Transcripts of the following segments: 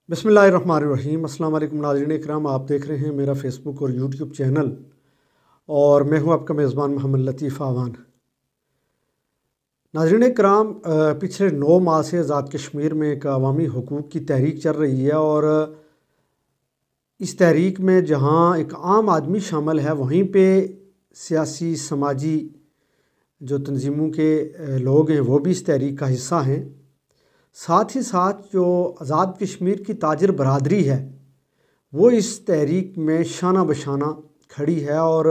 बिस्मिल्लाहिर्रहमानिर्रहीम। अस्सलाम वालेकुम नाज़रीन इकराम, आप देख रहे हैं मेरा फ़ेसबुक और यूट्यूब चैनल और मैं हूं आपका मेज़बान मोहम्मद लतीफ़ आवान। नाज़रीन इकराम, पिछले 9 माह से आज़ाद कश्मीर में एक अवामी हुकूक़ की तहरीक चल रही है और इस तहरीक में जहां एक आम आदमी शामिल है, वहीं पे सियासी समाजी जो तंजीमों के लोग हैं वो भी इस तहरीक का हिस्सा हैं। साथ ही साथ जो आज़ाद कश्मीर की ताजर बरादरी है वो इस तहरीक में शाना बशाना खड़ी है और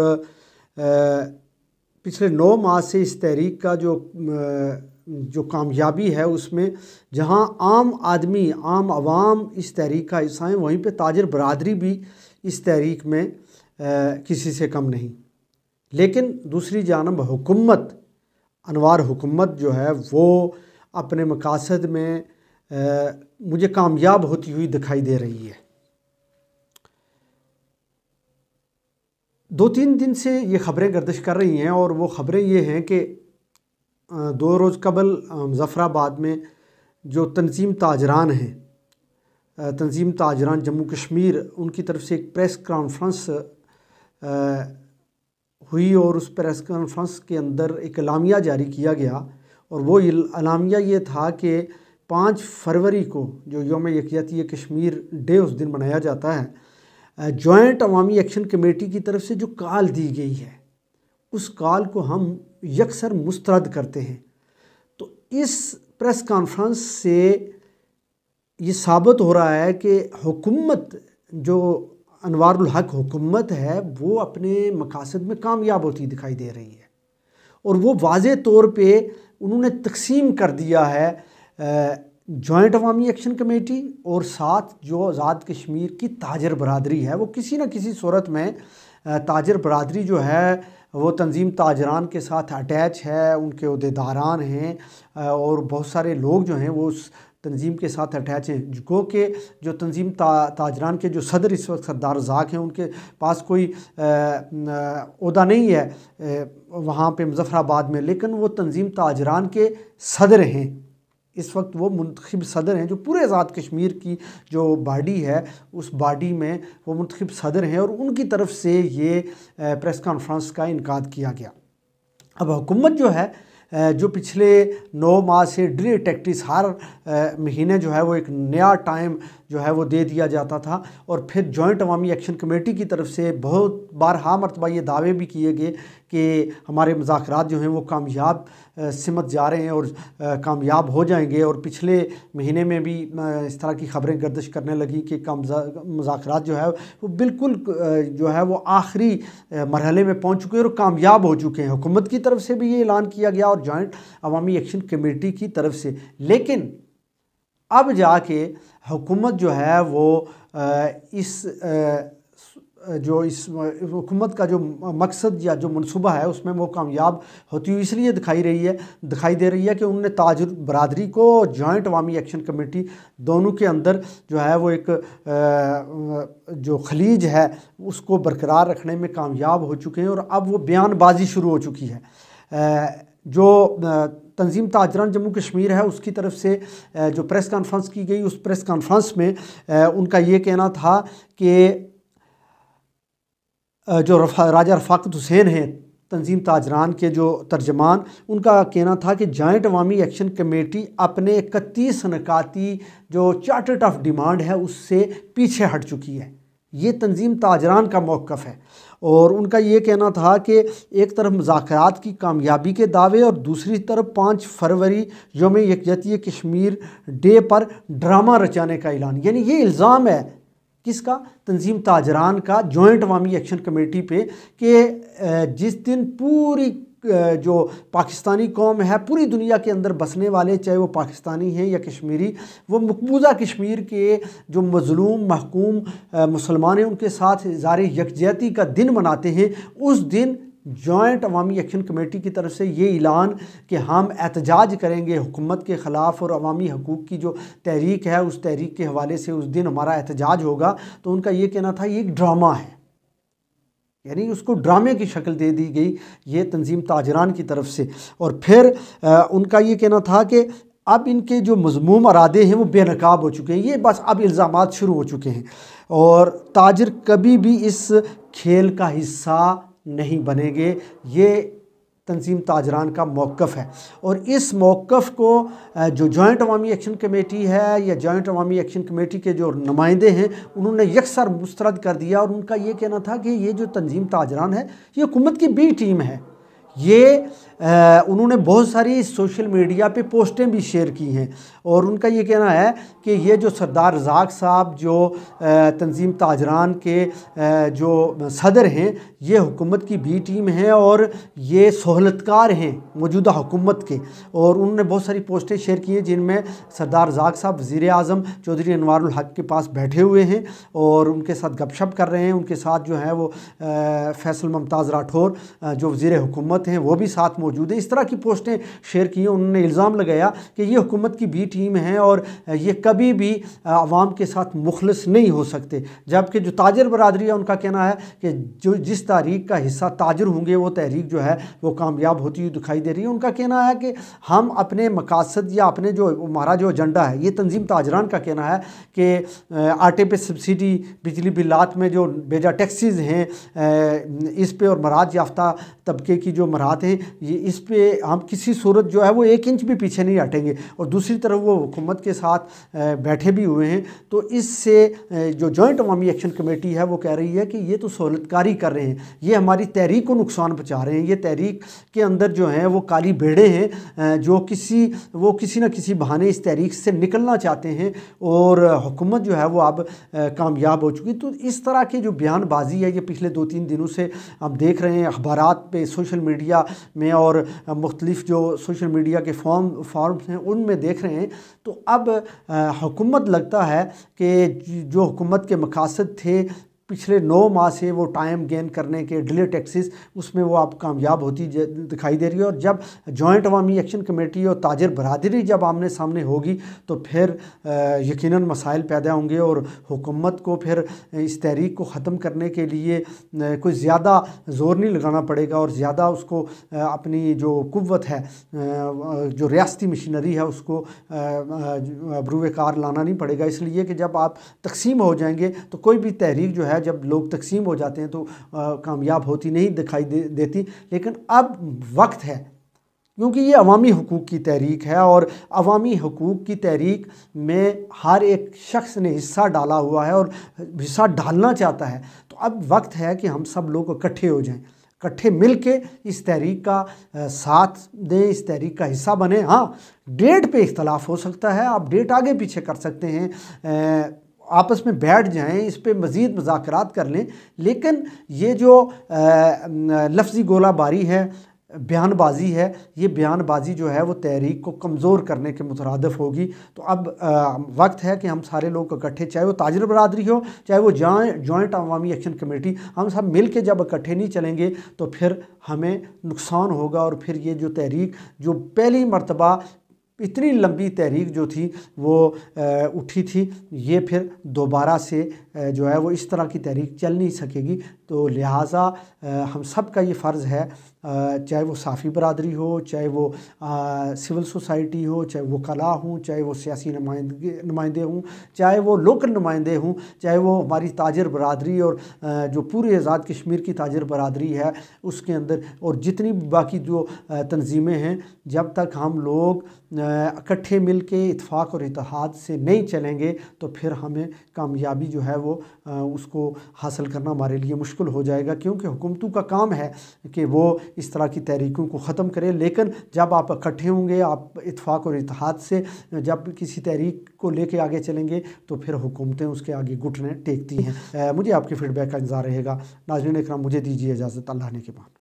पिछले 9 माह से इस तहरीक का जो कामयाबी है उसमें जहां आम आदमी आम आवाम इस तहरीक का हिस्सा है, वहीं पे ताजर बरादरी भी इस तहरीक में किसी से कम नहीं। लेकिन दूसरी जानब हुकूमत, अनवार हुकूमत जो है वो अपने मकासद में मुझे कामयाब होती हुई दिखाई दे रही है। 2-3 दिन से ये ख़बरें गर्दिश कर रही हैं और वो ख़बरें ये हैं कि 2 रोज़ कबल मुज़फ़्फ़राबाद में जो तंजीम ताजरान हैं, तंजीम ताजरान जम्मू कश्मीर, उनकी तरफ से एक प्रेस कॉन्फ्रेंस हुई और उस प्रेस कॉन्फ्रेंस के अंदर एक एलामिया जारी किया गया और वो एलामिया ये था कि 5 फरवरी को जो यौम यकजहती कश्मीर डे उस दिन मनाया जाता है, जॉइंट अवामी एक्शन कमेटी की तरफ से जो कॉल दी गई है उस कॉल को हम यकसर मुस्तरद करते हैं। तो इस प्रेस कॉन्फ्रेंस से ये साबित हो रहा है कि हुकूमत, जो अनवारुल हक हुकूमत है, वो अपने मकासद में कामयाब होती दिखाई दे रही है और वो वाज़े तौर पे उन्होंने तकसीम कर दिया है जॉइंट अवामी एक्शन कमेटी और साथ जो आज़ाद कश्मीर की ताजर बरादरी है, वो किसी न किसी सूरत में ताजर बरादरी जो है वो तंजीम ताजरान के साथ अटैच है, उनके अहदेदारान हैं और बहुत सारे लोग जो हैं वो उस तंजीम के साथ अटैच हैं। गो के जो तंजीम ताजरान के जो सदर इस वक्त सरदार रज़ाक हैं, उनके पास कोई ओहदा नहीं है वहाँ पे मुज़फ़्फ़राबाद में, लेकिन वो तंजीम ताजरान के सदर हैं। इस वक्त वो मुंतखब सदर हैं, जो पूरे आज़ाद कश्मीर की जो बॉडी है उस बॉडी में वो मुंतखब सदर हैं और उनकी तरफ से ये प्रेस कॉन्फ्रेंस का इनकाद किया गया। अब हुकूमत जो है जो पिछले 9 माह से ड्रिल टैक्टिस हर महीने जो है वो एक नया टाइम जो है वो दे दिया जाता था और फिर जॉइंट अवामी एक्शन कमेटी की तरफ से बहुत बार मरतबा ये दावे भी किए गए कि हमारे मुज़ाकरात जो हैं वो कामयाब सिमत जा रहे हैं और कामयाब हो जाएंगे। और पिछले महीने में भी इस तरह की ख़बरें गर्दिश करने लगी कि मुज़ाकरात जो है वो बिल्कुल जो है वो आखिरी मरहले में पहुंच चुके हैं और कामयाब हो चुके हैं। हुकूमत की तरफ से भी ये ऐलान किया गया और जॉइंट अवामी एक्शन कमेटी की तरफ से। लेकिन अब जाके हुकूमत जो है वो इस हुकूमत का जो मकसद या जो मनसूबा है उसमें वो कामयाब होती हुई इसलिए दिखाई दे रही है कि उन्होंने ताजर बरादरी को जॉइंट अवामी एक्शन कमेटी दोनों के अंदर जो है वो एक जो खलीज है उसको बरकरार रखने में कामयाब हो चुके हैं और अब वो बयानबाजी शुरू हो चुकी है। जो तंजीम ताजरान जम्मू कश्मीर है उसकी तरफ से जो प्रेस कॉन्फ्रेंस की गई, उस प्रेस कॉन्फ्रेंस में उनका ये कहना था कि जो राजा रफ़ाकत हुसैन हैं तंजीम ताजरान के जो तर्जमान, उनका कहना था कि जॉइंट अवामी एक्शन कमेटी अपने 31 नकाती जो चार्टर ऑफ डिमांड है उससे पीछे हट चुकी है। ये तंजीम ताजरान का मौक़िफ़ है और उनका ये कहना था कि एक तरफ मुज़ाकरात की कामयाबी के दावे और दूसरी तरफ 5 फरवरी यौम यकजहती कश्मीर डे पर ड्रामा रचाने का ऐलान। यानी ये इल्ज़ाम है किसका? तंजीम ताजरान का जॉइंट अवामी एक्शन कमेटी पे कि जिस दिन पूरी जो पाकिस्तानी कौम है, पूरी दुनिया के अंदर बसने वाले, चाहे वो पाकिस्तानी हैं या कश्मीरी, वो मकबूजा कश्मीर के जो मज़लूम महकूम मुसलमान हैं उनके साथ इज़हार यकजहती का दिन मनाते हैं, उस दिन जॉइंट अवामी एक्शन कमेटी की तरफ से ये ऐलान कि हम एहतजाज करेंगे हुकूमत के ख़िलाफ़ और अवामी हकूक़ की जो तहरीक है उस तहरीक के हवाले से उस दिन हमारा एहतजाज होगा। तो उनका ये कहना था ये एक ड्रामा है, यानी उसको ड्रामे की शक्ल दे दी गई ये तंजीम ताजरान की तरफ से। और फिर उनका ये कहना था कि अब इनके जो मज़मूम इरादे हैं वो बेनकाब हो चुके हैं। ये बस अब इल्ज़ामात शुरू हो चुके हैं और ताजिर कभी भी इस खेल का हिस्सा नहीं बनेंगे। ये तंजीम ताजरान का मौक़िफ़ है और इस मौक़िफ़ को जो जॉइंट अवामी एक्शन कमेटी है या जॉइंट अवामी एक्शन कमेटी के जो नुमाइंदे हैं उन्होंने यकसर मुस्तरद कर दिया और उनका ये कहना था कि ये जो तंजीम ताजरान है ये हुकूमत की बी टीम है। ये उन्होंने बहुत सारी सोशल मीडिया पे पोस्टें भी शेयर की हैं और उनका ये कहना है कि ये जो सरदार रज़ाक साहब जो तंजीम ताजरान के जो सदर हैं ये हुकूमत की बी टीम है और ये सहूलतकार हैं मौजूदा हुकूमत के। और उन्होंने बहुत सारी पोस्टें शेयर की हैं जिनमें सरदार रज़ाक साहब वज़ीर आज़म चौधरी अनवारुल हक के पास बैठे हुए हैं और उनके साथ गपशप कर रहे हैं। उनके साथ जो है वो फैसल मुमताज़ राठौर जो वज़ीर हुकूमत हैं वो भी साथ मौजूद है। इस तरह की पोस्टें शेयर की। उन्होंने इल्ज़ाम लगाया कि ये हुकूमत की बी टीम है और ये कभी भी आवाम के साथ मुखलिस नहीं हो सकते। जबकि जो ताजिर बरादरी है उनका कहना है कि जो जिस तहरीक का हिस्सा ताजिर होंगे वो तहरीक जो है वो कामयाब होती हुई दिखाई दे रही है। उनका कहना है कि हम अपने मकासद या अपने जो हमारा जो एजेंडा है, ये तंजीम ताजरान का कहना है कि आटे पे सब्सिडी, बिजली बिलात में जो बेजा टैक्सीज़ हैं इस पे और मराज याफ्ता तबके की जो मराहत हैं ये इस पे हम किसी सूरत जो है वो 1 इंच भी पीछे नहीं हटेंगे। और दूसरी तरफ वो हुकूमत के साथ बैठे भी हुए हैं। तो इससे जो जॉइंट अवामी एक्शन कमेटी है वो कह रही है कि ये तो सहूलतकारी कर रहे हैं, ये हमारी तहरीक को नुकसान पहुँचा रहे हैं। ये तहरीक के अंदर जो हैं वो काली भेड़े हैं जो किसी न किसी बहाने इस तहरीक से निकलना चाहते हैं और हुकूमत जो है वो अब कामयाब हो चुकी। तो इस तरह की जो बयानबाजी है ये पिछले 2-3 दिनों से हम देख रहे हैं अखबारात पे, सोशल मीडिया में और मुख्तलिफ जो सोशल मीडिया के फॉर्म्स हैं उनमें देख रहे हैं। तो अब हुकूमत लगता है कि जो हुकूमत के मकासद थे पिछले 9 माह से वो टाइम गेन करने के डिले टैक्सेस उसमें वो अब कामयाब होती दिखाई दे रही है। और जब जॉइंट अवामी एक्शन कमेटी और ताजिर बरादरी जब आमने सामने होगी तो फिर यकीनन मसाइल पैदा होंगे और हुकूमत को फिर इस तहरीक को ख़त्म करने के लिए कोई ज़्यादा ज़ोर नहीं लगाना पड़ेगा और ज़्यादा उसको अपनी जो कुव्वत है जो रियासती मशीनरी है उसको बरूए कार लाना नहीं पड़ेगा। इसलिए कि जब आप तकसीम हो जाएंगे तो कोई भी तहरीक जो है जब लोग तकसीम हो जाते हैं तो कामयाब होती नहीं दिखाई देती। लेकिन अब वक्त है क्योंकि ये अवामी हुकूक की तहरीक है और अवामी हुकूक की तहरीक में हर एक शख्स ने हिस्सा डाला हुआ है और हिस्सा डालना चाहता है। तो अब वक्त है कि हम सब लोग इकट्ठे हो जाएं, इकट्ठे मिल के इस तहरीक का साथ दें, इस तहरीक का हिस्सा बने। हाँ, डेट पे इख्तलाफ हो सकता है, आप डेट आगे पीछे कर सकते हैं, आपस में बैठ जाएं, इस पे मज़ीद मुज़ाकरात कर लें। लेकिन ये जो लफ्ज़ी गोलाबारी है, बयानबाजी है, ये बयानबाजी जो है वो तहरीक को कमज़ोर करने के मुतरादिफ होगी। तो अब वक्त है कि हम सारे लोग इकट्ठे, चाहे वो ताजिर बरादरी हो चाहे वो जॉइंट अवामी एक्शन कमेटी, हम सब मिल के जब इकट्ठे नहीं चलेंगे तो फिर हमें नुकसान होगा। और फिर ये जो तहरीक जो पहली मरतबा इतनी लंबी तहरीक जो थी वो उठी थी, ये फिर दोबारा से जो है वो इस तरह की तहरीक चल नहीं सकेगी। तो लिहाजा हम सब का ये फ़र्ज़ है, चाहे वो साफ़ी बरादरी हो, चाहे वो सिविल सोसाइटी हो, चाहे वो वकला हों, चाहे वो सियासी नुमाइंदे हों, चाहे वो लोकल नुमाइंदे हों, चाहे वो हमारी ताजिर बरादरी और जो पूरे आज़ाद कश्मीर की ताजिर बरादरी है उसके अंदर और जितनी बाकी जो तंजीमें हैं, जब तक हम लोग इकट्ठे मिल के इत्फाक़ और इत्तेहाद से नहीं चलेंगे तो फिर हमें कामयाबी जो है वो उसको हासिल करना हमारे लिए मुश्किल हो जाएगा। क्योंकि हुकूमतों का काम है कि वो इस तरह की तहरीकों को ख़त्म करें। लेकिन जब आप इकट्ठे होंगे, आप इत्फाक़ और इत्तेहाद से जब किसी तहरीक को लेके आगे चलेंगे तो फिर हुकूमतें उसके आगे घुटने टेकती हैं। मुझे आपके फ़ीडबैक का इंतज़ार रहेगा। नाज़रीन इकराम, मुझे दीजिए इजाज़त। अल्लाह ने के बाद।